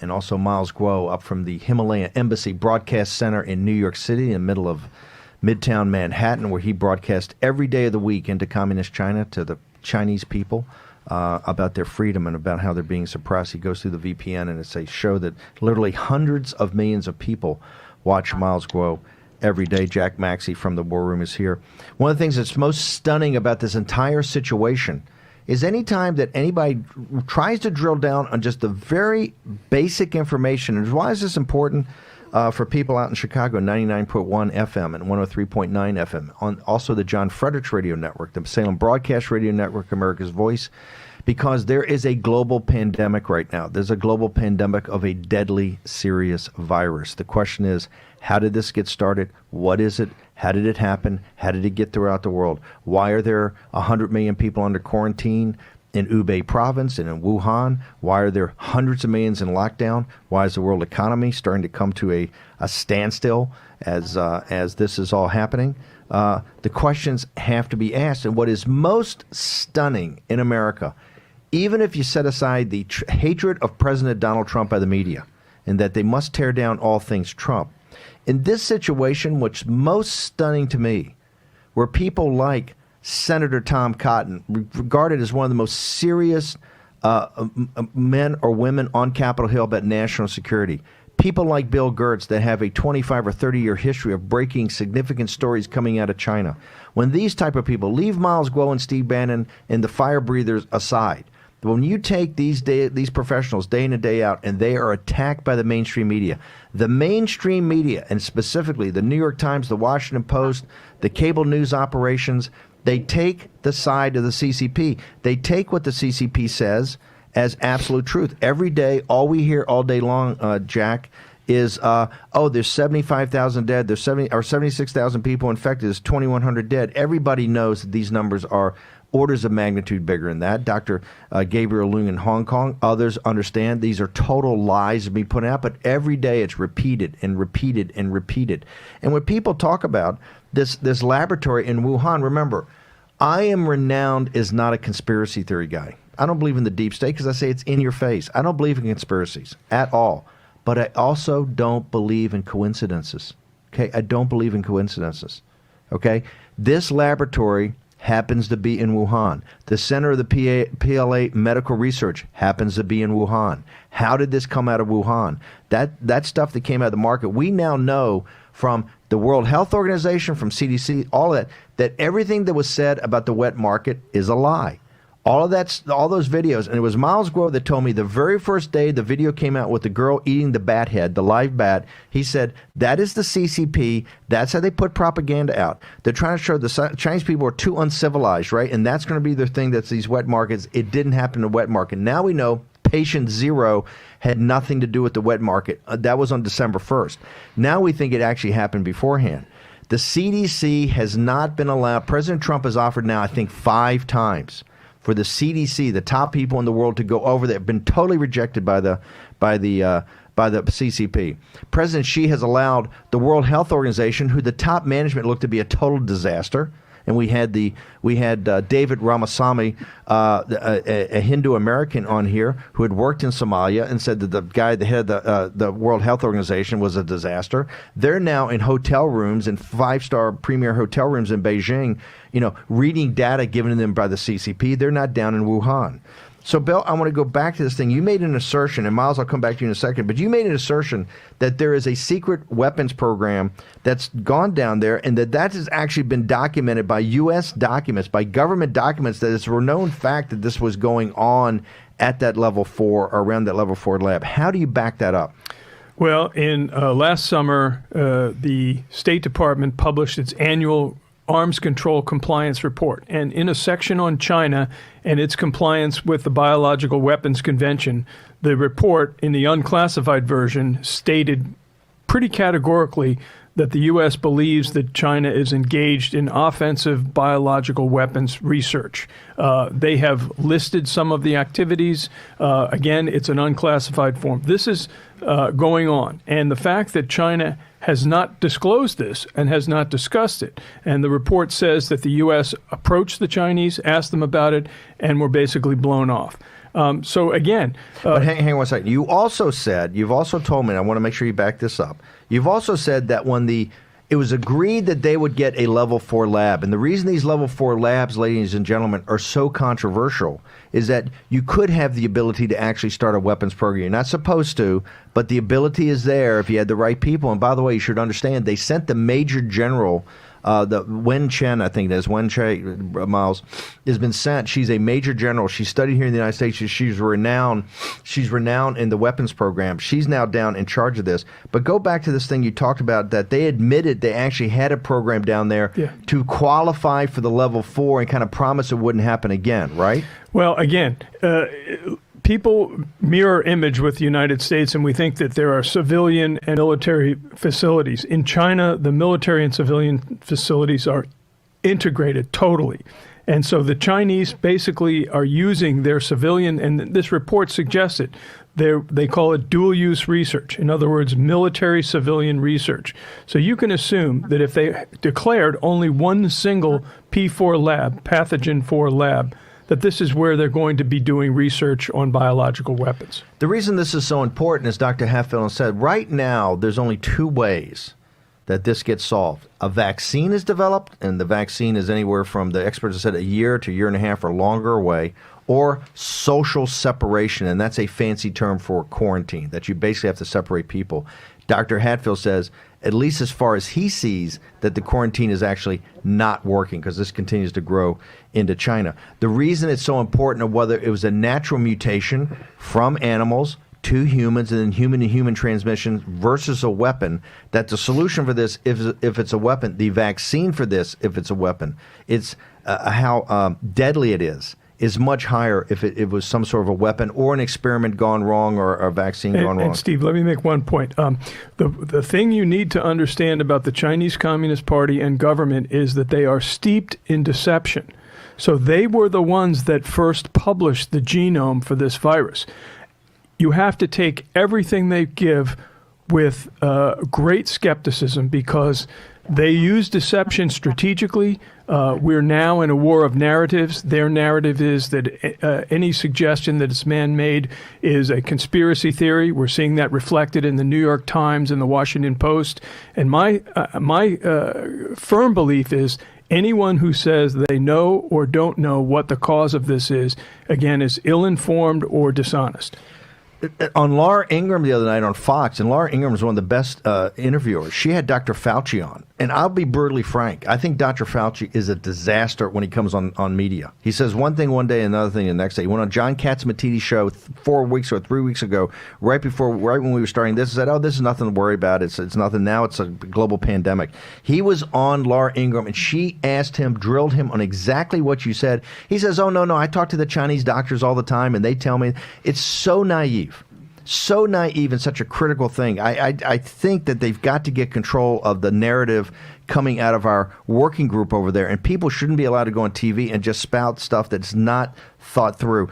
and also Miles Guo up from the Himalaya Embassy Broadcast Center in New York City in the middle of Midtown Manhattan, where he broadcasts every day of the week into communist China to the Chinese people about their freedom and about how they're being suppressed. He goes through the VPN, and it's a show that literally hundreds of millions of people watch Miles Guo every day. Jack Maxey from the War Room is here. One of the things that's most stunning about this entire situation is any time that anybody tries to drill down on just the very basic information, and why is this important for people out in Chicago, 99.1 FM and 103.9 FM, on also the John Fredericks Radio Network, the Salem Broadcast Radio Network, America's Voice, because there is a global pandemic right now. There's a global pandemic of a deadly, serious virus. The question is, how did this get started? What is it? How did it happen? How did it get throughout the world? Why are there 100 million people under quarantine in Hubei province and in Wuhan? Why are there hundreds of millions in lockdown? Why is the world economy starting to come to a standstill as this is all happening? The questions have to be asked. And what is most stunning in America, even if you set aside the hatred of President Donald Trump by the media and that they must tear down all things Trump, in this situation, what's most stunning to me, where people like Senator Tom Cotton, regarded as one of the most serious men or women on Capitol Hill about national security, people like Bill Gertz that have a 25 or 30-year history of breaking significant stories coming out of China, when these type of people, leave Miles Guo and Steve Bannon and the fire breathers aside, when you take these professionals day in and day out and they are attacked by the mainstream media, and specifically the New York Times, the Washington Post, the cable news operations, they take the side of the CCP. They take what the CCP says as absolute truth. Every day, all we hear all day long, Jack, is, there's 75,000 dead, there's 76,000 people infected, there's 2,100 dead. Everybody knows that these numbers are orders of magnitude bigger than that. Dr. Gabriel Leung in Hong Kong, others understand these are total lies to be put out, but every day it's repeated and repeated and repeated. And when people talk about this laboratory in Wuhan, remember, I am renowned as not a conspiracy theory guy. I don't believe in the deep state because I say it's in your face. I don't believe in conspiracies at all. But I also don't believe in coincidences. Okay? I don't believe in coincidences. Okay? This laboratory happens to be in Wuhan. The center of the PLA medical research happens to be in Wuhan. How did this come out of Wuhan? That stuff that came out of the market, we now know from the World Health Organization, from CDC, all of that everything that was said about the wet market is a lie. All those videos, and it was Miles Guo that told me the very first day the video came out with the girl eating the bat head, the live bat, he said, that is the CCP. That's how they put propaganda out. They're trying to show the Chinese people are too uncivilized, right? And that's going to be their thing, that's these wet markets. It didn't happen in the wet market. Now we know patient zero had nothing to do with the wet market. That was on December 1st. Now we think it actually happened beforehand. The CDC has not been allowed. President Trump has offered now, I think, 5 times for the CDC, the top people in the world, to go over there. Have been totally rejected by the CCP. President Xi has allowed the World Health Organization, who the top management looked to be a total disaster. And we had David Ramaswamy, a Hindu American, on here who had worked in Somalia and said that the guy, the head of the World Health Organization, was a disaster. They're now in hotel rooms, in 5-star premier hotel rooms in Beijing, reading data given to them by the CCP. They're not down in Wuhan. So, Bill, I want to go back to this thing. You made an assertion, and Miles, I'll come back to you in a second, but you made an assertion that there is a secret weapons program that's gone down there, and that has actually been documented by U.S. documents, by government documents, that it's a known fact that this was going on at that level 4, or around that level 4 lab. How do you back that up? Well, in last summer, the State Department published its annual Arms Control Compliance Report. And in a section on China and its compliance with the Biological Weapons Convention, the report in the unclassified version stated pretty categorically that the U.S. believes that China is engaged in offensive biological weapons research. They have listed some of the activities. Again, it's an unclassified form. This is going on. And the fact that China has not disclosed this and has not discussed it. And the report says that the U.S. approached the Chinese, asked them about it, and were basically blown off. So again, but hang on one second. You've also told me, and I want to make sure you back this up. You've also said that when it was agreed that they would get a level 4 lab. And the reason these level 4 labs, ladies and gentlemen, are so controversial is that you could have the ability to actually start a weapons program. You're not supposed to, but the ability is there if you had the right people. And by the way, you should understand, they sent the Major General, the Wen Chen, I think it is, Wen Chen, Miles, has been sent. She's a Major General. She studied here in the United States. She's renowned. She's renowned in the weapons program. She's now down in charge of this. But go back to this thing you talked about, that they admitted they actually had a program down there to qualify for the level 4 and kind of promise it wouldn't happen again, right? Well, again, people mirror image with the United States, and we think that there are civilian and military facilities. In China, the military and civilian facilities are integrated totally. And so the Chinese basically are using their civilian, and this report suggests it, they call it dual-use research. In other words, military-civilian research. So you can assume that if they declared only one single P4 lab, pathogen 4 lab, that this is where they're going to be doing research on biological weapons. The reason this is so important, as Dr. Hatfield said, right now there's only 2 ways that this gets solved. A vaccine is developed, and the vaccine is anywhere from, the experts have said, a year to a year and a half or longer away, or social separation, and that's a fancy term for quarantine, that you basically have to separate people. Dr. Hatfield says, at least as far as he sees, that the quarantine is actually not working because this continues to grow into China. The reason it's so important of whether it was a natural mutation from animals to humans and then human-to-human transmission versus a weapon, that the solution for this, if it's a weapon, the vaccine for this, if it's a weapon, it's how deadly it is much higher if it was some sort of a weapon or an experiment gone wrong or a vaccine gone wrong. And Steve, let me make one point. The thing you need to understand about the Chinese Communist Party and government is that they are steeped in deception. So they were the ones that first published the genome for this virus. You have to take everything they give with great skepticism because they use deception strategically. We're now in a war of narratives. Their narrative is that any suggestion that it's man-made is a conspiracy theory. We're seeing that reflected in the New York Times and the Washington Post. And my firm belief is anyone who says they know or don't know what the cause of this is, again, is ill-informed or dishonest. On Laura Ingraham the other night on Fox, and Laura Ingraham is one of the best interviewers, she had Dr. Fauci on. And I'll be brutally frank, I think Dr. Fauci is a disaster when he comes on media. He says one thing one day, another thing the next day. He went on John Katzmatidis' show 4 weeks or 3 weeks ago, right when we were starting this, and said, oh, this is nothing to worry about. It's nothing. Now it's a global pandemic. He was on Laura Ingraham, and she drilled him on exactly what you said. He says, oh, no, I talk to the Chinese doctors all the time, and they tell me. It's so naive. So naive and such a critical thing. I think that they've got to get control of the narrative coming out of our working group over there, and people shouldn't be allowed to go on TV and just spout stuff that's not thought through.